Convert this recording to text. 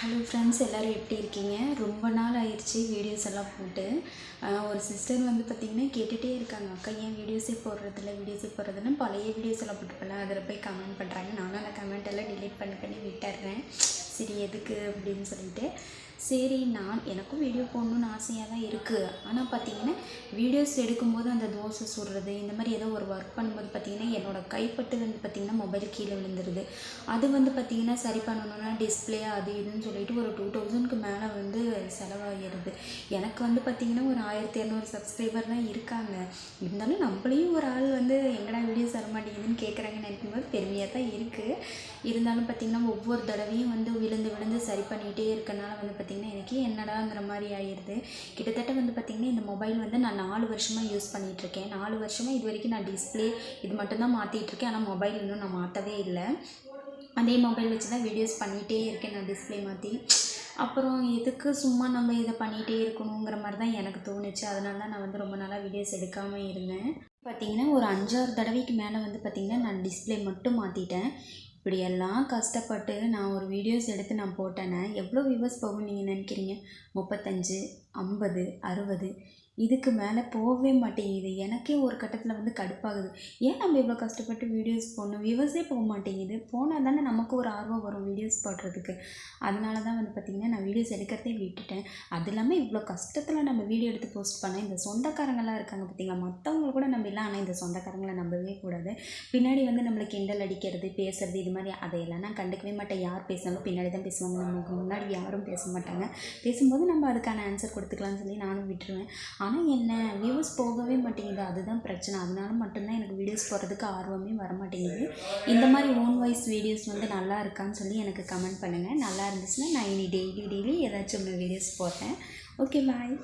Hello friends, எல்லோரும் எப்படி இருக்கீங்க? ரொம்ப நாள் ஆயிடுச்சு வீடியோஸ் எல்லாம் போட்டு. ஒரு சிஸ்டர் வந்து பார்த்திங்கன்னா கேட்டுகிட்டே இருக்காங்க, அக்கா ஏன் வீடியோஸே போடுறதுன்னு பழைய வீடியோஸ் எல்லாம் போட்டுப்பேன். அதில் போய் கமெண்ட் பண்ணுறாங்க. நானும் அந்த கமெண்ட் எல்லாம் டிலீட் பண்ணி விட்டுறேன். சரி எதுக்கு அப்படின்னு சொல்லிட்டு, சரி எனக்கும் வீடியோ போடணுன்னு ஆசையாக தான் இருக்குது. ஆனால் பார்த்திங்கன்னா வீடியோஸ் எடுக்கும்போது அந்த தோசை சுடுறது இந்த மாதிரி ஏதோ ஒரு ஒர்க் பண்ணும்போது பார்த்திங்கன்னா என்னோடய கைப்பட்டு வந்து பார்த்திங்கன்னா மொபைல் கீழே விழுந்துருது. அது வந்து பார்த்திங்கன்னா சரி பண்ணணுன்னா டிஸ்பிளே அது இதுன்னு சொல்லிட்டு ஒரு 2000க்கு மேலே வந்து செலவாகிடுது. எனக்கு வந்து பார்த்திங்கன்னா ஒரு 1200 சப்ஸ்கிரைபர் தான் இருக்காங்க. இருந்தாலும் நம்மளையும் ஒரு ஆள் வந்து எங்கடா வீடியோஸ் வர மாட்டேங்குதுன்னு கேட்குறாங்கன்னு நினைக்கும்போது பெருமையாக தான் இருக்குது. இருந்தாலும் பார்த்திங்கன்னா ஒவ்வொரு தடவையும் வந்து விழுந்து சரி பண்ணிகிட்டே இருக்கனால வந்து பார்த்திங்கன்னா எனக்கு என்னடாங்கிற மாதிரி ஆயிடுது. கிட்டத்தட்ட வந்து பார்த்திங்கன்னா இந்த மொபைல் வந்து நான் 4 வருஷமாக யூஸ் பண்ணிகிட்ருக்கேன். 4 வருஷமாக இது வரைக்கும் நான் டிஸ்பிளே இது மட்டும்தான் மாற்றிட்டுருக்கேன். ஆனால் மொபைல் இன்னும் நான் மாற்றவே இல்லை. அதே மொபைல் வச்சு தான் வீடியோஸ் பண்ணிகிட்டே இருக்கேன் நான் டிஸ்பிளே மாற்றி. அப்புறம் எதுக்கு சும்மா நம்ம இதை பண்ணிகிட்டே இருக்கணுங்கிற மாதிரி தான் எனக்கு தோணுச்சு. அதனால தான் நான் வந்து ரொம்ப நாளாக வீடியோஸ் எடுக்காமல் இருந்தேன். பார்த்திங்கன்னா ஒரு 5-6 தடவைக்கு மேலே வந்து பார்த்திங்கன்னா நான் டிஸ்பிளே மட்டும் மாற்றிட்டேன். இப்படியெல்லாம் கஷ்டப்பட்டு நான் ஒரு வீடியோஸ் எடுத்து நான் போட்டேன்னா எவ்வளோ வியூவர்ஸ் போகும்னு நீங்கள் நினைக்கிறீங்க? 35, 50, 60 இதுக்கு மேலே போகவே மாட்டேங்குது. எனக்கே ஒரு கட்டத்தில் வந்து கடுப்பாகுது. ஏன் நம்ம இவ்வளோ கஷ்டப்பட்டு வீடியோஸ் போடணும்? வியூவர்ஸே போக மாட்டேங்குது. போனால் தானே நமக்கு ஒரு ஆர்வம் வரும் வீடியோஸ் போடுறதுக்கு. அதனால தான் வந்து பார்த்திங்கன்னா நான் வீடியோஸ் எடுக்கிறதே விட்டுட்டேன். அது இல்லாமல் இவ்வளோ கஷ்டத்தில் நம்ம வீடியோ எடுத்து போஸ்ட் பண்ணால் இந்த சொந்தக்காரங்களாம் இருக்காங்க பார்த்திங்களா, மற்றவங்க கூட நம்பலாம். ஆனால் இந்த சொந்தக்காரங்களை நம்பவே கூடாது. பின்னாடி வந்து நம்மளை கிண்டல் அடிக்கிறது, பேசுகிறது இது மாதிரி அதையெல்லாம் நான் கண்டுக்கவே மாட்டேன். யார் பேசினாலும் பின்னாடி தான் பேசுவாங்க. நமக்கு முன்னாடி யாரும் பேச மாட்டாங்க. பேசும்போது நம்ம அதுக்கான ஆன்சர் கொடுத்துக்கலாம்னு சொல்லி நானும் விட்டுருவேன். ஆனால் என்ன வியூஸ் போகவே மாட்டேங்குது, அதுதான் பிரச்சனை. அதனால மட்டும்தான் எனக்கு வீடியோஸ் போடுறதுக்கு ஆர்வமே வர மாட்டேங்குது. இந்த மாதிரி ஓன் வாய்ஸ் வீடியோஸ் வந்து நல்லா இருக்கான்னு சொல்லி எனக்கு கமெண்ட் பண்ணுங்கள். நல்லா இருந்துச்சுன்னா நான் இனி டெய்லி ஏதாச்சும் ஒன்று வீடியோஸ் போடுறேன். ஓகே, பாய்.